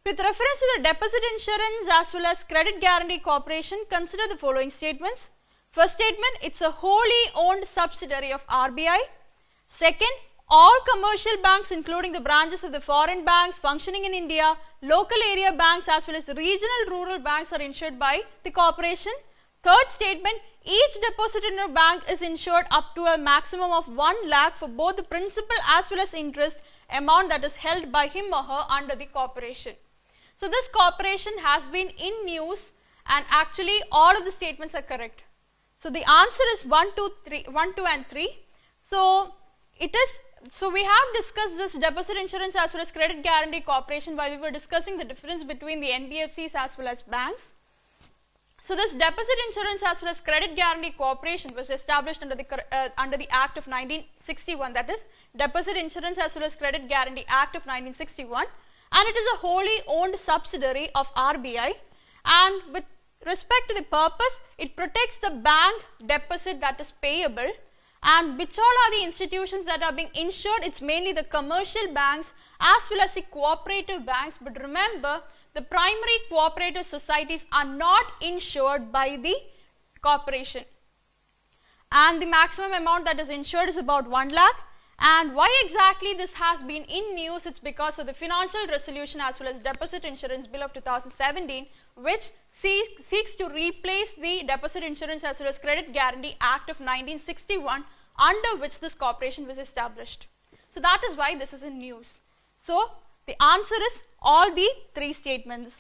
With reference to the deposit insurance as well as credit guarantee corporation, consider the following statements. First statement, it's a wholly owned subsidiary of RBI. Second, all commercial banks including the branches of the foreign banks functioning in India, local area banks as well as the regional rural banks are insured by the corporation. Third statement, each depositor bank is insured up to a maximum of 1 lakh for both the principal as well as interest amount that is held by him or her under the corporation. So this corporation has been in news and actually all of the statements are correct. So the answer is 1, 2 and 3. So we have discussed this deposit insurance as well as credit guarantee corporation while we were discussing the difference between the NBFCs as well as banks. So this deposit insurance as well as credit guarantee corporation was established under the Act of 1961, that is Deposit Insurance as well as Credit Guarantee Act of 1961, and it is a wholly owned subsidiary of RBI, and with respect to the purpose, it protects the bank deposit that is payable. And which all are the institutions that are being insured? It's mainly the commercial banks as well as the cooperative banks, but remember, the primary cooperative societies are not insured by the corporation. And the maximum amount that is insured is about 1 lakh. And why exactly this has been in news? It's because of the Financial Resolution as well as Deposit Insurance Bill of 2017, which seeks to replace the Deposit Insurance as well as Credit Guarantee Act of 1961, under which this corporation was established. So that is why this is in news. So the answer is all the 3 statements.